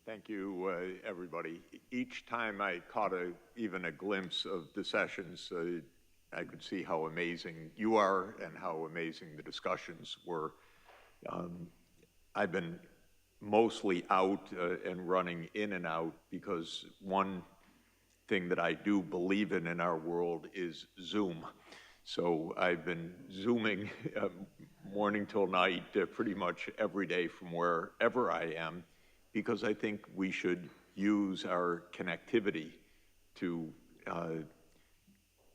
Thank you, everybody. Each time I caught even a glimpse of the sessions, I could see how amazing you are and how amazing the discussions were. I've been mostly out and running in and out because one thing that I do believe in our world is Zoom. So I've been Zooming morning till night pretty much every day from wherever I am, because I think we should use our connectivity to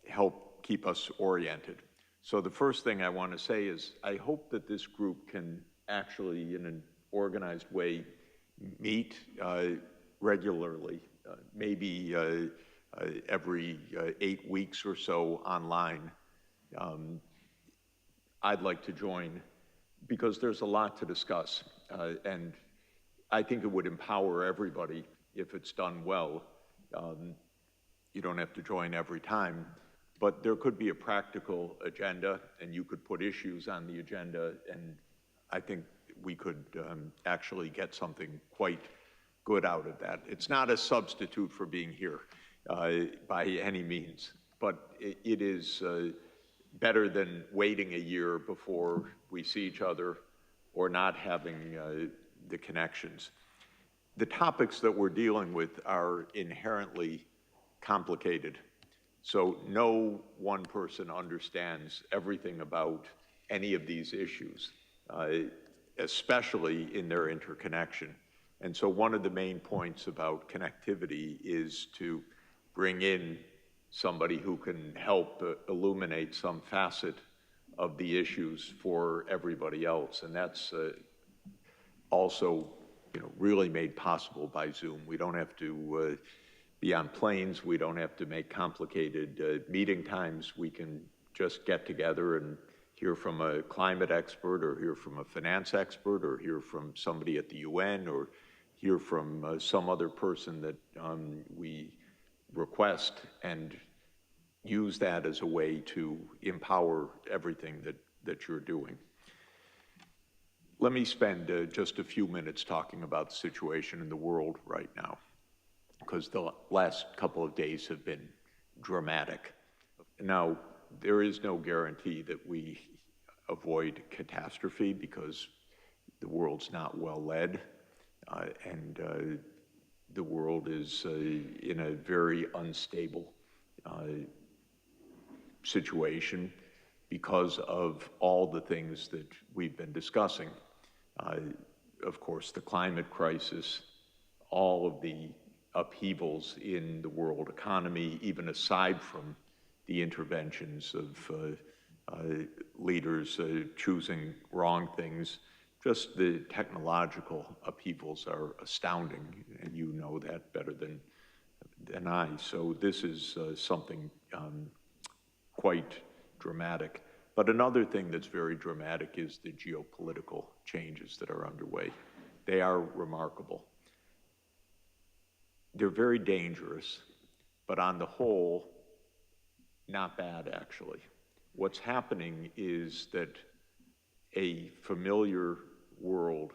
help keep us oriented. So the first thing I want to say is I hope that this group can actually, in an organized way, meet regularly, maybe every 8 weeks or so online. I'd like to join because there's a lot to discuss, and I think it would empower everybody if it's done well. You don't have to join every time, but there could be a practical agenda, and you could put issues on the agenda, and I think we could actually get something quite good out of that. It's not a substitute for being here by any means, but it is better than waiting a year before we see each other or not having the connections. The topics that we're dealing with are inherently complicated. So no one person understands everything about any of these issues, especially in their interconnection. And so one of the main points about connectivity is to bring in somebody who can help illuminate some facet of the issues for everybody else. And that's also, really made possible by Zoom. We don't have to be on planes. We don't have to make complicated meeting times. We can just get together and hear from a climate expert, or hear from a finance expert, or hear from somebody at the UN, or hear from some other person that we request, and use that as a way to empower everything that you're doing. Let me spend just a few minutes talking about the situation in the world right now, because the last couple of days have been dramatic. Now, there is no guarantee that we avoid catastrophe, because the world's not well led, and the world is in a very unstable situation because of all the things that we've been discussing. Of course, the climate crisis, all of the upheavals in the world economy, even aside from the interventions of leaders choosing wrong things. Just the technological upheavals are astounding, and you know that better than I. So this is something quite dramatic. But another thing that's very dramatic is the geopolitical changes that are underway. They are remarkable. They're very dangerous, but on the whole, not bad, actually. What's happening is that a familiar world,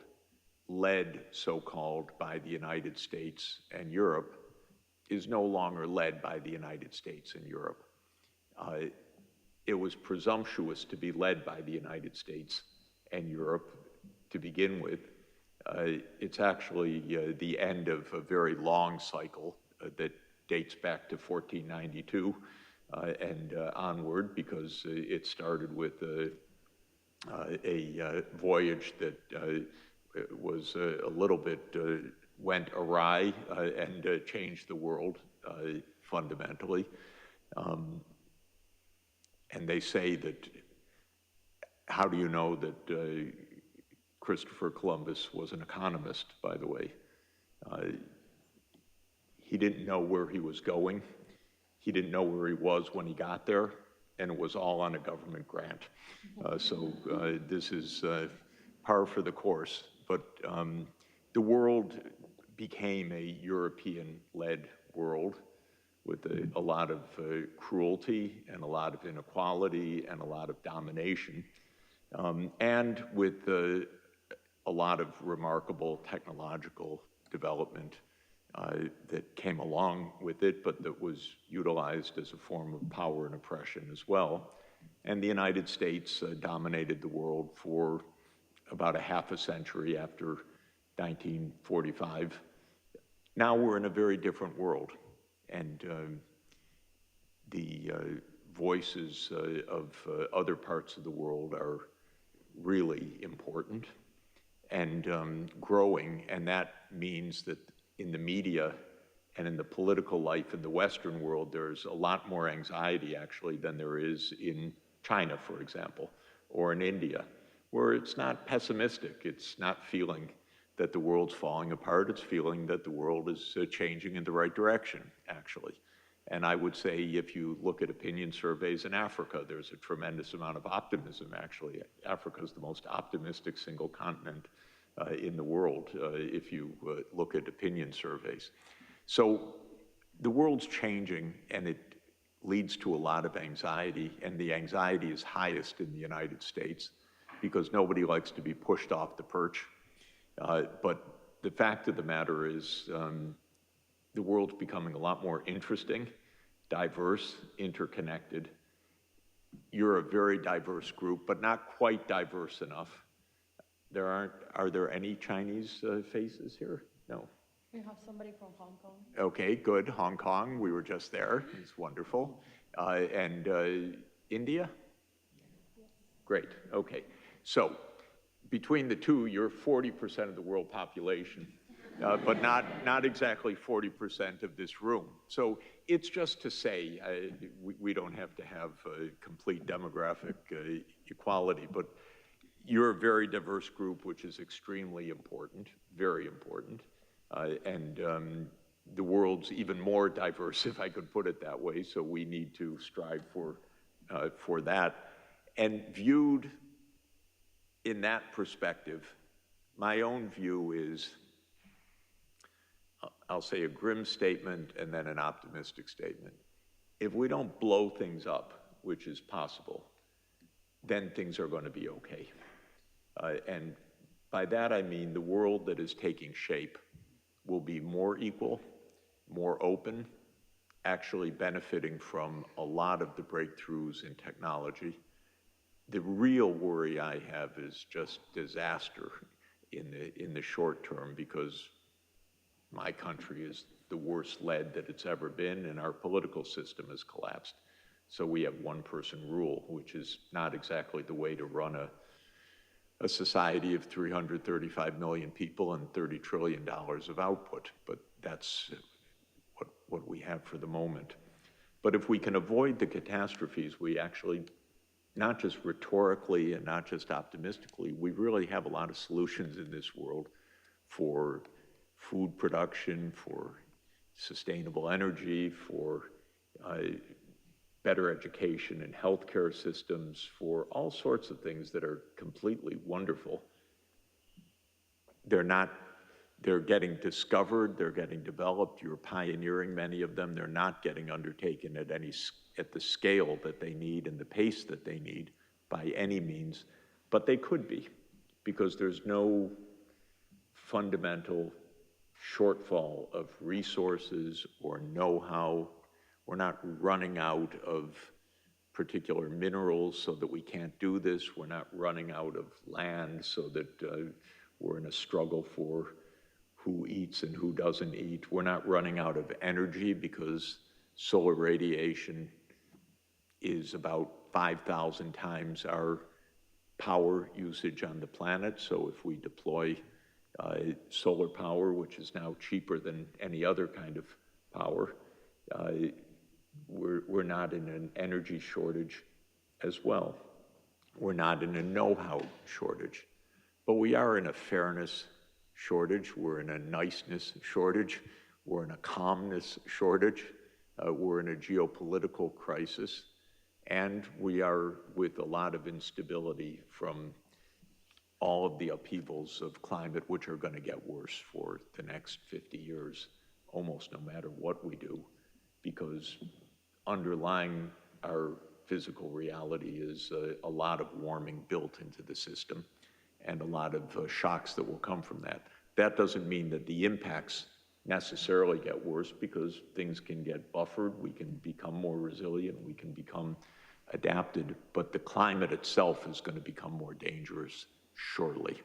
led so-called by the United States and Europe, is no longer led by the United States and Europe. It was presumptuous to be led by the United States and Europe to begin with. It's actually the end of a very long cycle that dates back to 1492 and onward, because it started with a voyage that was a little bit, went awry and changed the world fundamentally. And they say that, how do you know that Christopher Columbus was an economist, by the way? He didn't know where he was going. He didn't know where he was when he got there, and it was all on a government grant. So this is par for the course. But the world became a European-led world with a lot of cruelty and a lot of inequality and a lot of domination, and with a lot of remarkable technological development that came along with it, but that was utilized as a form of power and oppression as well. And the United States dominated the world for about a half a century after 1945. Now we're in a very different world, and the voices of other parts of the world are really important and growing, and that means that in the media and in the political life in the Western world, there's a lot more anxiety actually than there is in China, for example, or in India, where it's not pessimistic. It's not feeling that the world's falling apart. It's feeling that the world is changing in the right direction, actually. And I would say if you look at opinion surveys in Africa, there's a tremendous amount of optimism, actually. Africa is the most optimistic single continent in the world if you look at opinion surveys. So the world's changing, and it leads to a lot of anxiety, and the anxiety is highest in the United States because nobody likes to be pushed off the perch. But the fact of the matter is the world's becoming a lot more interesting, diverse, interconnected. You're a very diverse group, but not quite diverse enough. Are there any Chinese faces here? No. We have somebody from Hong Kong. Okay, good. Hong Kong, we were just there. It's wonderful. And India? Yes. Great, okay. So between the two, you're 40% of the world population, but not exactly 40% of this room. So it's just to say, we don't have to have complete demographic equality, but you're a very diverse group, which is extremely important, very important. And the world's even more diverse, if I could put it that way, so we need to strive for that. And viewed in that perspective, my own view is, I'll say a grim statement and then an optimistic statement. If we don't blow things up, which is possible, then things are going to be okay. And by that I mean the world that is taking shape will be more equal, more open, actually benefiting from a lot of the breakthroughs in technology. The real worry I have is just disaster in the short term, because my country is the worst led that it's ever been, and our political system has collapsed. So we have one-person rule, which is not exactly the way to run a society of 335 million people and $30 trillion of output, but that's what we have for the moment. But if we can avoid the catastrophes, we actually, not just rhetorically and not just optimistically, we really have a lot of solutions in this world for food production, for sustainable energy, for better education and healthcare systems, for all sorts of things that are completely wonderful. They're getting discovered, they're getting developed, you're pioneering many of them. They're not getting undertaken at the scale that they need and the pace that they need by any means, but they could be, because there's no fundamental shortfall of resources or know-how. We're not running out of particular minerals so that we can't do this. We're not running out of land so that we're in a struggle for who eats and who doesn't eat. We're not running out of energy, because solar radiation is about 5,000 times our power usage on the planet. So if we deploy solar power, which is now cheaper than any other kind of power, we're not in an energy shortage as well. We're not in a know-how shortage, but we are in a fairness shortage. We're in a niceness shortage. We're in a calmness shortage. We're in a geopolitical crisis, and we are with a lot of instability from all of the upheavals of climate, which are going to get worse for the next 50 years, almost no matter what we do, because underlying our physical reality is a lot of warming built into the system and a lot of shocks that will come from that. that doesn't mean that the impacts necessarily get worse, because things can get buffered, we can become more resilient, we can become adapted, but the climate itself is going to become more dangerous shortly.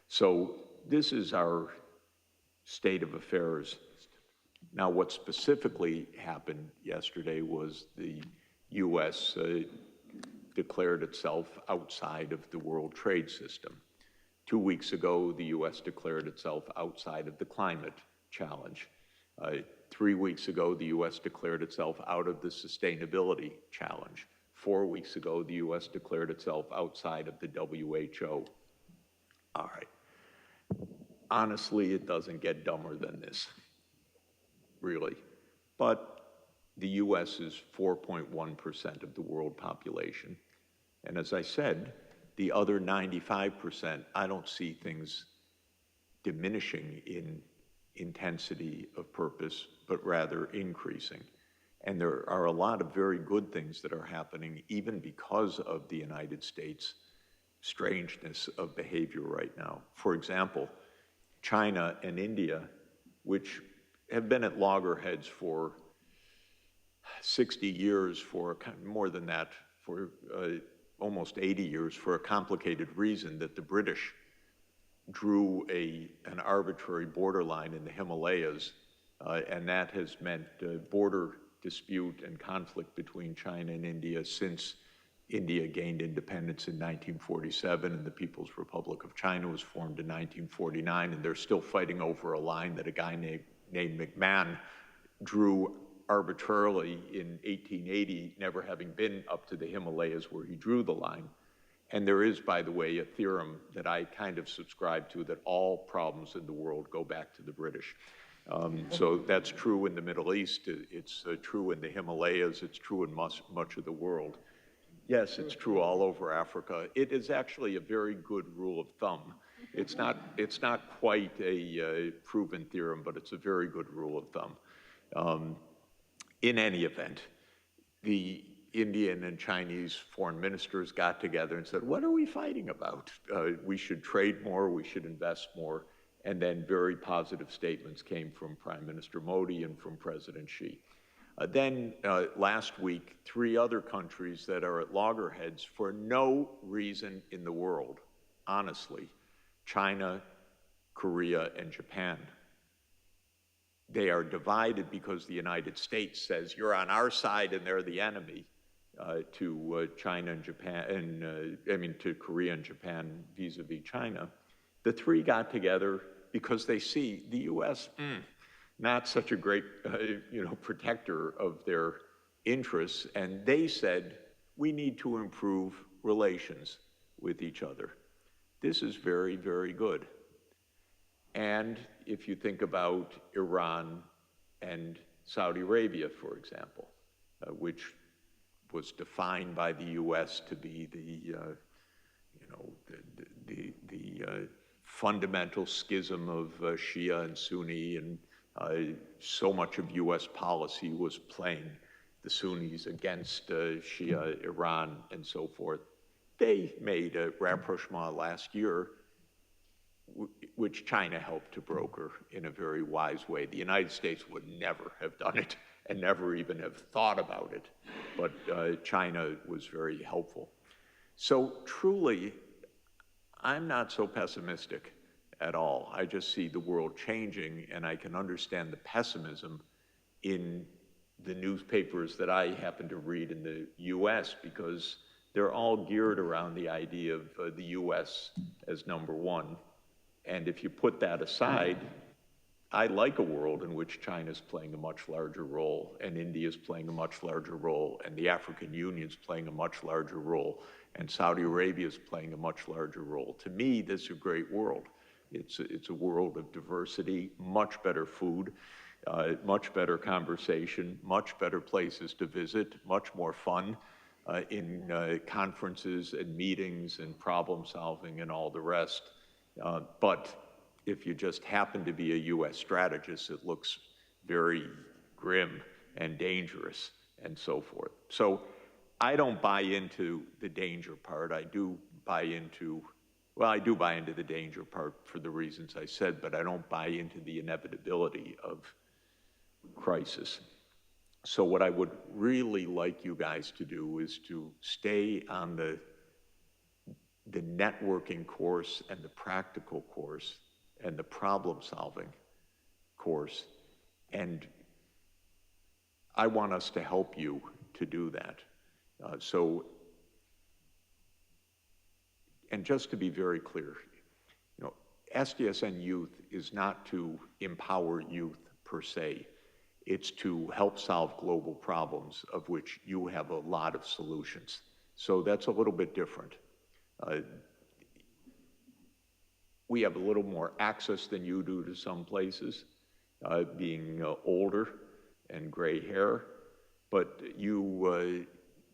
So this is our state of affairs. Now, what specifically happened yesterday was the U.S. Declared itself outside of the World Trade System. 2 weeks ago, the U.S. declared itself outside of the climate challenge. 3 weeks ago, the U.S. declared itself out of the sustainability challenge. 4 weeks ago, the U.S. declared itself outside of the WHO. All right. Honestly, it doesn't get dumber than this, really. But the U.S. is 4.1% of the world population. And as I said, the other 95%, I don't see things diminishing in intensity of purpose, but rather increasing. And there are a lot of very good things that are happening, even because of the United States' strangeness of behavior right now. For example, China and India, which have been at loggerheads for 60 years, for more than that, for almost 80 years, for a complicated reason that the British drew an arbitrary borderline in the Himalayas, and that has meant border dispute and conflict between China and India since India gained independence in 1947 and the People's Republic of China was formed in 1949, and they're still fighting over a line that a guy named McMahon drew arbitrarily in 1880, never having been up to the Himalayas where he drew the line. And there is, by the way, a theorem that I kind of subscribe to, that all problems in the world go back to the British. So that's true in the Middle East, it's true in the Himalayas, it's true in much of the world. Yes, it's true all over Africa. It is actually a very good rule of thumb. It's not quite a proven theorem, but it's a very good rule of thumb. In any event, the Indian and Chinese foreign ministers got together and said, what are we fighting about? We should trade more, we should invest more. And then very positive statements came from Prime Minister Modi and from President Xi. Then last week, 3 other countries that are at loggerheads for no reason in the world, honestly, China, Korea, and Japan. They are divided because the United States says, you're on our side and they're the enemy, to China and Japan, to Korea and Japan vis-a-vis China. The 3 got together because they see the U.S., not such a great protector of their interests, and they said, we need to improve relations with each other. This is very, very good. And if you think about Iran and Saudi Arabia, for example, which was defined by the U.S. to be the fundamental schism of Shia and Sunni, and so much of U.S. policy was playing the Sunnis against Shia, Iran, and so forth. They made a rapprochement last year, which China helped to broker in a very wise way. The United States would never have done it and never even have thought about it, but China was very helpful. So truly, I'm not so pessimistic at all. I just see the world changing, and I can understand the pessimism in the newspapers that I happen to read in the U.S., because they're all geared around the idea of the U.S. as number one. And if you put that aside, I like a world in which China's playing a much larger role, and India's playing a much larger role, and the African Union's playing a much larger role, and Saudi Arabia's playing a much larger role. To me, this is a great world. It's a world of diversity, much better food, much better conversation, much better places to visit, much more fun in conferences and meetings and problem solving and all the rest. But if you just happen to be a U.S. strategist, it looks very grim and dangerous and so forth. So I don't buy into the danger part. I do buy into Well, I do buy into the danger part for the reasons I said, but I don't buy into the inevitability of crisis. So what I would really like you guys to do is to stay on the networking course and the practical course and the problem-solving course. And I want us to help you to do that. And just to be very clear, SDSN Youth is not to empower youth per se. It's to help solve global problems of which you have a lot of solutions. So that's a little bit different. We have a little more access than you do to some places, being older and gray hair, but you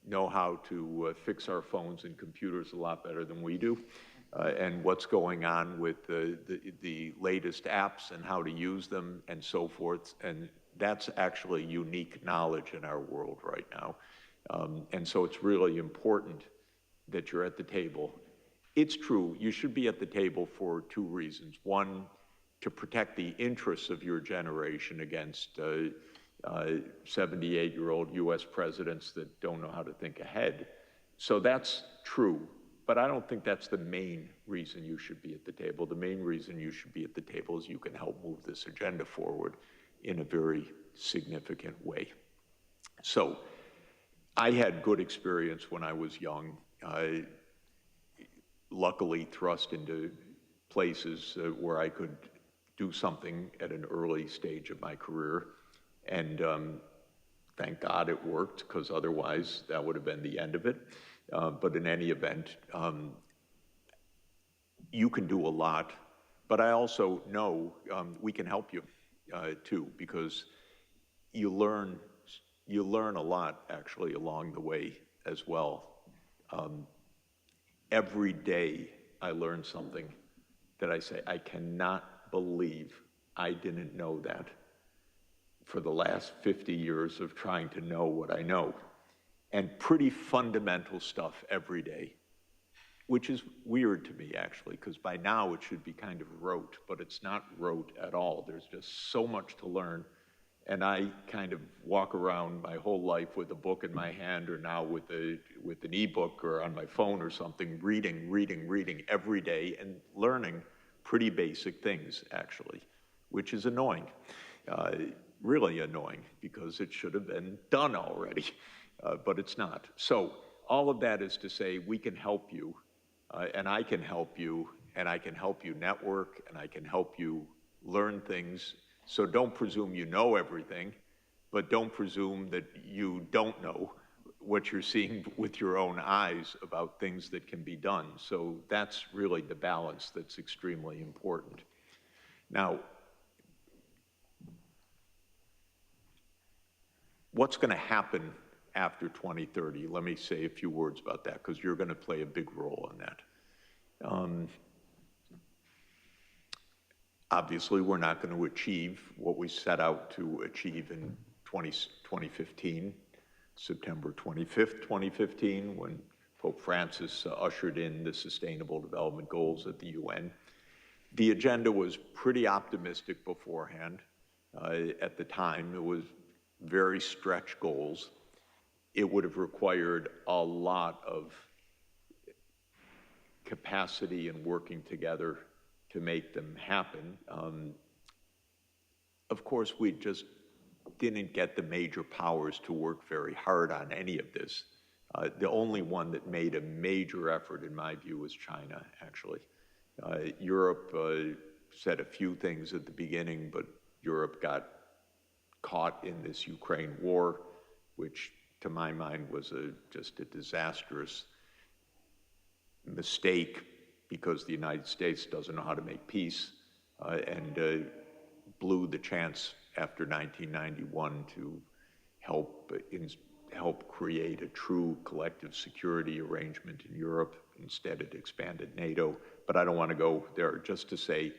know how to fix our phones and computers a lot better than we do, and what's going on with the latest apps and how to use them and so forth. And that's actually unique knowledge in our world right now. And so it's really important that you're at the table. It's true, you should be at the table for two reasons. One, to protect the interests of your generation against 78-year-old US presidents that don't know how to think ahead. So that's true, but I don't think that's the main reason you should be at the table. The main reason you should be at the table is you can help move this agenda forward in a very significant way. So I had good experience when I was young, luckily thrust into places where I could do something at an early stage of my career. And thank God it worked, because otherwise that would have been the end of it. But in any event, you can do a lot. But I also know we can help you too, because you learn a lot actually along the way as well. Every day I learn something that I say, I cannot believe I didn't know that for the last 50 years of trying to know what I know. And pretty fundamental stuff every day, which is weird to me actually, because by now it should be kind of rote, but it's not rote at all. There's just so much to learn. And I kind of walk around my whole life with a book in my hand, or now with an ebook or on my phone or something, reading every day and learning pretty basic things actually, which is annoying. Really annoying, because it should have been done already, but it's not. So all of that is to say we can help you, and I can help you, and I can help you network, and I can help you learn things. So don't presume you know everything, but don't presume that you don't know what you're seeing with your own eyes about things that can be done. So that's really the balance that's extremely important. Now, what's going to happen after 2030? Let me say a few words about that, because you're going to play a big role in that. Obviously, we're not going to achieve what we set out to achieve in 2015, September 25th, 2015, when Pope Francis ushered in the Sustainable Development Goals at the UN. The agenda was pretty optimistic beforehand. At the time, it was very stretched goals. It would have required a lot of capacity and working together to make them happen. Of course, we just didn't get the major powers to work very hard on any of this. The only one that made a major effort, in my view, was China, actually. Europe said a few things at the beginning, but Europe got caught in this Ukraine war, which to my mind was just a disastrous mistake, because the United States doesn't know how to make peace, and blew the chance after 1991 to help create a true collective security arrangement in Europe. Instead, it expanded NATO. But I don't want to go there. Just to say,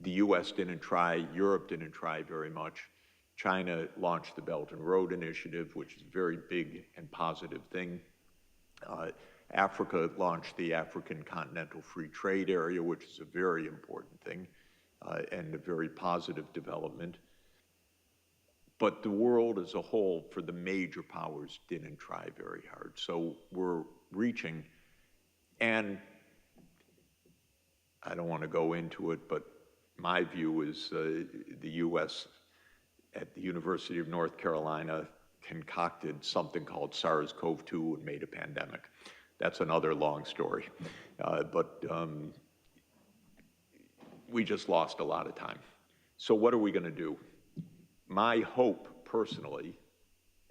the US didn't try, Europe didn't try very much. China launched the Belt and Road Initiative, which is a very big and positive thing. Africa launched the African Continental Free Trade Area, which is a very important thing and a very positive development. But the world as a whole, for the major powers, didn't try very hard. So we're reaching, and I don't want to go into it, but my view is the U.S. at the University of North Carolina concocted something called SARS-CoV-2 and made a pandemic. That's another long story. But we just lost a lot of time. So what are we going to do? My hope personally,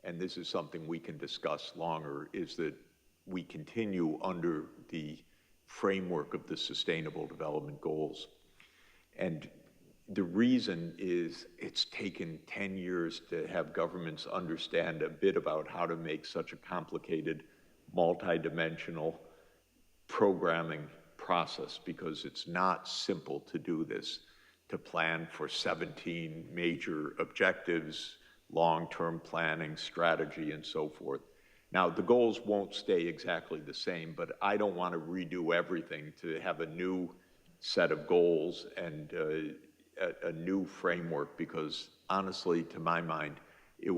and this is something we can discuss longer, is that we continue under the framework of the Sustainable Development Goals. And the reason is it's taken 10 years to have governments understand a bit about how to make such a complicated, multidimensional programming process, because it's not simple to do this, to plan for 17 major objectives, long-term planning, strategy, and so forth. Now, the goals won't stay exactly the same, but I don't want to redo everything to have a new set of goals and a new framework, because honestly, to my mind, it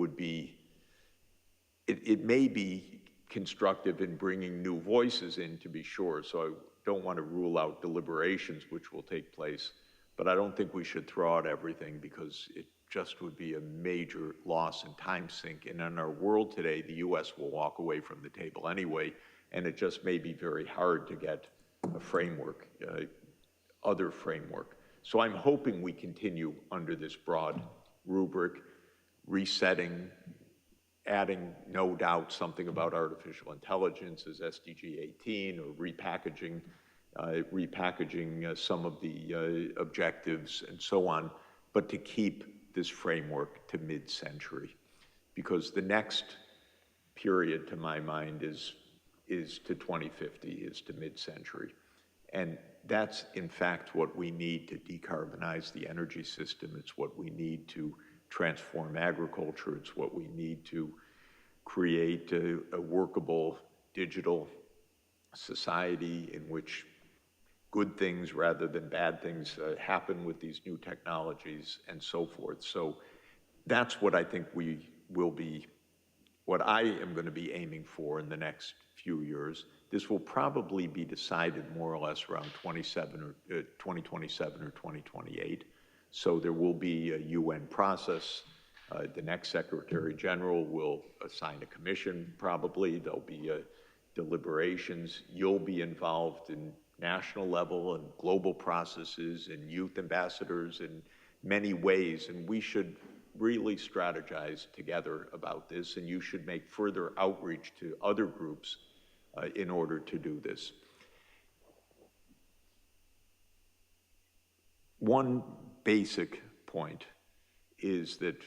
may be constructive in bringing new voices in, to be sure, so I don't want to rule out deliberations which will take place, but I don't think we should throw out everything, because it just would be a major loss and time sink. And in our world today, the U.S. will walk away from the table anyway, and it just may be very hard to get a framework, other framework. So I'm hoping we continue under this broad rubric, resetting, adding, no doubt, something about artificial intelligence as SDG 18, or repackaging some of the objectives and so on, but to keep this framework to mid-century, because the next period, to my mind, is to 2050, is to mid-century. And that's, in fact, what we need to decarbonize the energy system. It's what we need to transform agriculture. It's what we need to create a workable digital society in which good things rather than bad things happen with these new technologies and so forth. So that's what I think what I am going to be aiming for in the next few years. This will probably be decided more or less around 2027 or 2028. So there will be a UN process. The next Secretary General will assign a commission, probably. There'll be deliberations. You'll be involved in national level and global processes and youth ambassadors in many ways. And we should really strategize together about this. And you should make further outreach to other groups in order to do this. One basic point is that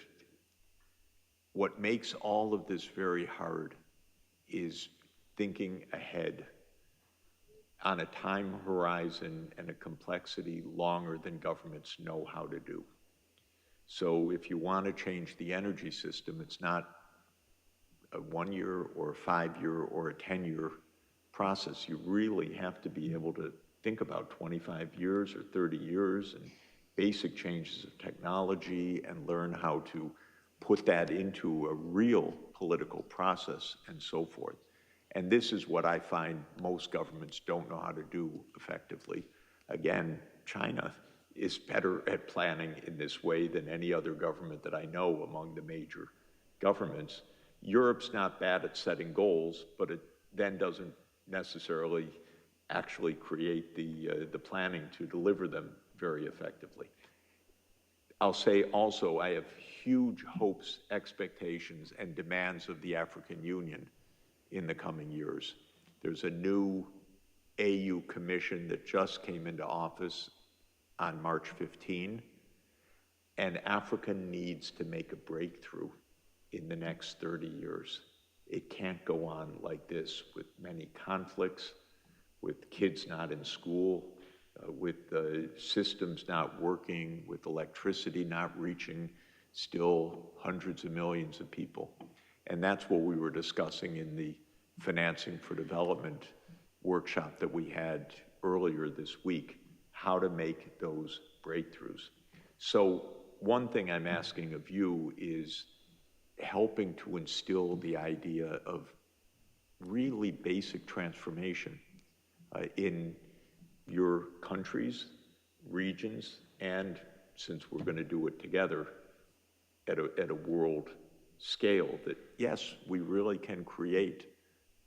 what makes all of this very hard is thinking ahead on a time horizon and a complexity longer than governments know how to do. So if you want to change the energy system, it's not a 1 year or a 5 year or a 10-year process. You really have to be able to think about 25 years or 30 years and basic changes of technology and learn how to put that into a real political process and so forth. And this is what I find most governments don't know how to do effectively. Again, China is better at planning in this way than any other government that I know among the major governments. Europe's not bad at setting goals, but it then doesn't necessarily actually create the planning to deliver them very effectively. I'll say also, I have huge hopes, expectations, and demands of the African Union in the coming years. There's a new AU commission that just came into office on March 15, and Africa needs to make a breakthrough in the next 30 years. It can't go on like this, with many conflicts, with kids not in school, with systems not working, with electricity not reaching still hundreds of millions of people. And that's what we were discussing in the Financing for Development workshop that we had earlier this week, how to make those breakthroughs. So one thing I'm asking of you is helping to instill the idea of really basic transformation in your countries, regions, and since we're going to do it together at a world scale, that yes, we really can create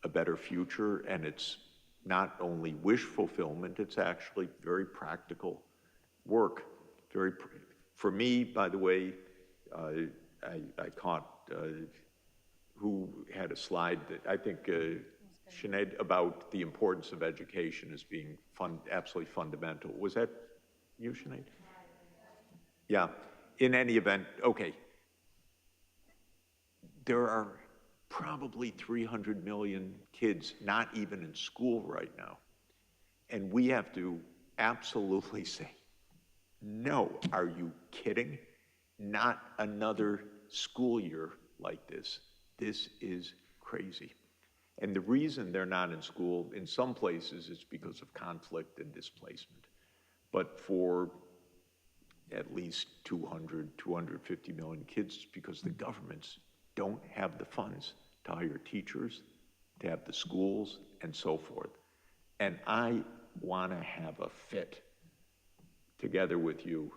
a better future, and it's not only wish fulfillment, it's actually very practical work. For me, by the way, I caught who had a slide that I think Sinead, about the importance of education as being absolutely fundamental. Was that you, Sinead? Yeah. In any event, okay. There are probably 300 million kids not even in school right now. And we have to absolutely say, no, are you kidding? Not another school year like this. This is crazy. And the reason they're not in school in some places is because of conflict and displacement. But for at least 200, 250 million kids, it's because the governments don't have the funds to hire teachers, to have the schools, and so forth. And I want to have a fit together with you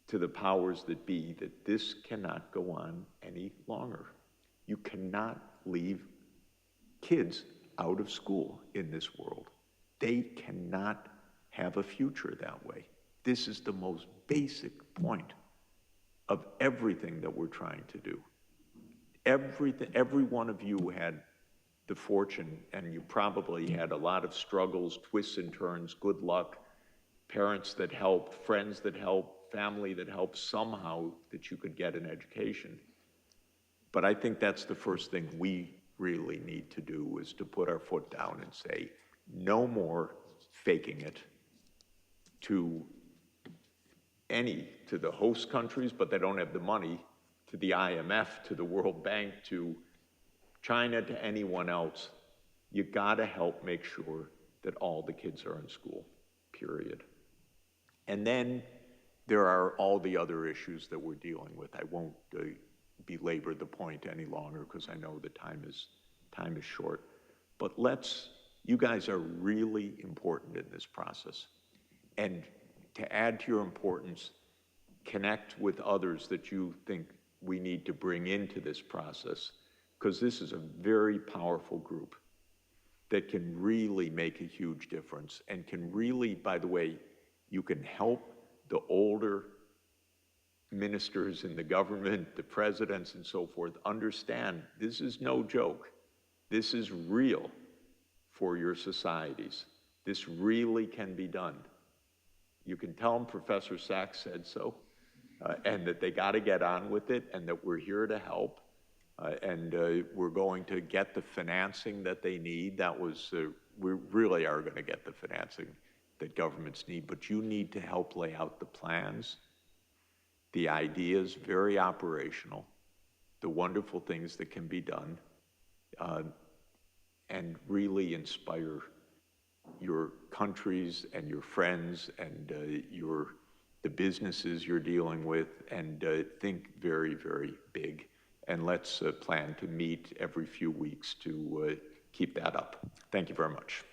to the powers that be that this cannot go on any longer. You cannot leave kids out of school in this world. They cannot have a future that way. This is the most basic point of everything that we're trying to do. Every one of you had the fortune, and you probably had a lot of struggles, twists and turns, good luck, parents that helped, friends that helped, family that helped somehow that you could get an education. But I think that's the first thing we really need to do, is to put our foot down and say, no more faking it to the host countries, but they don't have the money, to the IMF, to the World Bank, to China, to anyone else. You gotta help make sure that all the kids are in school, period. And then there are all the other issues that we're dealing with. I won't belabor the point any longer because I know the time is short. But you guys are really important in this process. And to add to your importance, connect with others that you think we need to bring into this process, because this is a very powerful group that can really make a huge difference and can really, by the way, you can help the older ministers in the government, the presidents and so forth, understand this is no joke. This is real for your societies. This really can be done. You can tell them Professor Sachs said so, and that they got to get on with it, and that we're here to help, and we're going to get the financing that they need. We really are going to get the financing that governments need, but you need to help lay out the plans, the ideas, very operational, the wonderful things that can be done, and really inspire your countries and your friends and the businesses you're dealing with, and think very, very big. And let's plan to meet every few weeks to keep that up. Thank you very much.